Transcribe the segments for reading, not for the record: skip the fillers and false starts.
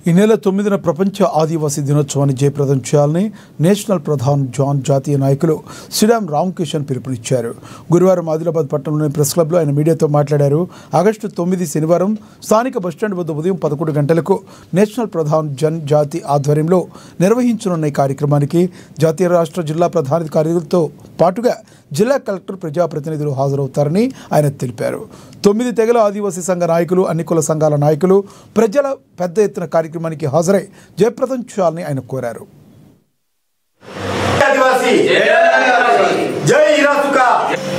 ఈ నెల 9న ప్రపంచ ఆదివాసీ దినోత్సవాన్ని జయప్రదం చేయాలని నేషనల్ ప్రధాన్ జాన్ జాతీయ నాయకులు శ్రీరామ్ రామకిషన్ పిలుపునిచ్చారు. గురువారం ఆదిలాబాద్ పట్టణంలోని ప్రెస్ క్లబ్లో ఆయన మీడియాతో మాట్లాడారు. ఆగస్టు 9 శనివారం స్థానిక బస్టాండ్ వద్ద ఉదయం 11 గంటలకు నేషనల్ ప్రధాన్ జన్ జాతి ఆధ్వర్యంలో నిర్వహించనున్న ఈ కార్యక్రమానికి జాతీయ రాష్ట్ర జిల్లా ప్రధానాధికారులతో పాటుగా జిల్లా కలెక్టర్ ప్రజాప్రతినిధులు హాజరవుతారని ఆయన తెలిపారు. 9 తెగల ఆదివాసీ సంఘ నాయకులు, అన్ని కుల సంఘాల నాయకులు, ప్రజల పెద్ద ఎత్తున కార్యక్రమానికి హాజరై జయప్రదం చేయాలని ఆయన కోరారు.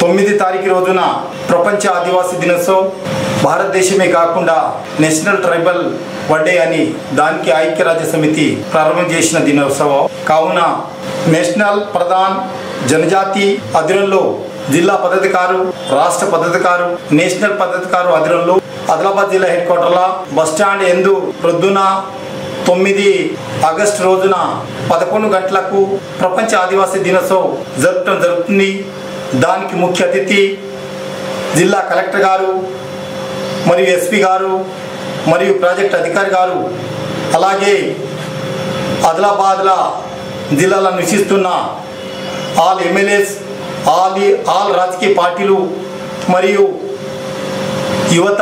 9 తారీఖు రోజున ప్రపంచ ఆదివాసీ దినోత్సవం. భారతదేశమే కాకుండా నేషనల్ ట్రైబల్ వడ్డే అని దానికి ఐక్యరాజ్య సమితి ప్రారంభం చేసిన దినోత్సవం కావున నేషనల్ ప్రధాన్ జనజాతి అధీనంలో జిల్లా పద్ధతికారు, రాష్ట్ర పద్ధతికారు, నేషనల్ పద్ధతికారు అధీనంలో ఆదిలాబాద్ జిల్లా హెడ్ క్వార్టర్ల బస్టాండ్ ఎందు ప్రొద్దున 9 ఆగస్టు రోజున 11 గంటలకు ప్రపంచ ఆదివాసీ దినోత్సవం జరపడం జరుగుతుంది. దానికి ముఖ్య అతిథి జిల్లా కలెక్టర్ గారు మరియు ఎస్పీ గారు మరియు ప్రాజెక్ట్ అధికారి గారు, అలాగే ఆదిలాబాద్ల జిల్లాలో నివసిస్తున్న ఆల్ ఎమ్మెల్యేస్, ఆల్ రాజకీయ పార్టీలు మరియు యువత,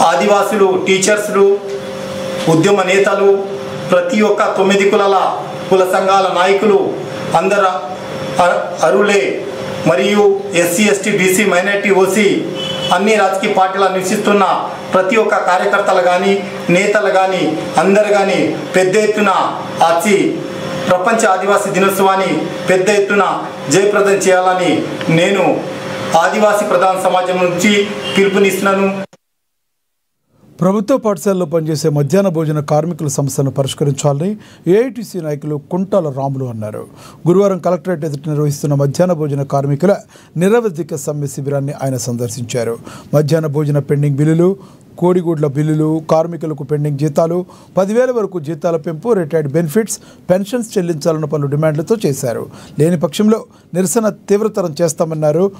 ఆదివాసులు, టీచర్స్లు, ఉద్యమ నేతలు, ప్రతి ఒక్క 9 కుల సంఘాల నాయకులు అందరు అరులే మరియు SC, ST, BC, minority, OC అన్ని రాజకీయ పార్టీల నివసిస్తున్న ప్రతి ఒక్క కార్యకర్తలు కానీ, నేతలు కానీ, అందరు కానీ పెద్ద ఎత్తున వచ్చి ప్రపంచ ఆదివాసీ దినోత్సవాన్ని పెద్ద ఎత్తున జయప్రదం చేయాలని నేను ఆదివాసీ ప్రధాన సమాజం నుంచి పిలుపునిస్తున్నాను. ప్రభుత్వ పాఠశాలలో పనిచేసే మధ్యాహ్న భోజన కార్మికుల సమస్యలను పరిష్కరించాలని ఏఐటీసీ నాయకులు కుంటాల రాములు అన్నారు. గురువారం కలెక్టరేట్ ఎదుట నిర్వహిస్తున్న మధ్యాహ్న భోజన కార్మికుల నిరవధిక సమ్మె శిబిరాన్ని ఆయన సందర్శించారు. మధ్యాహ్న భోజన పెండింగ్ బిల్లులు, కోడిగూడ్ల బిల్లులు, కార్మికులకు పెండింగ్ జీతాలు, 10,000 వరకు జీతాల పెంపు, రిటైర్డ్ బెనిఫిట్స్, పెన్షన్స్ చెల్లించాలన్న పలు డిమాండ్లతో చేశారు. లేని పక్షంలో నిరసన తీవ్రతరం చేస్తామన్నారు.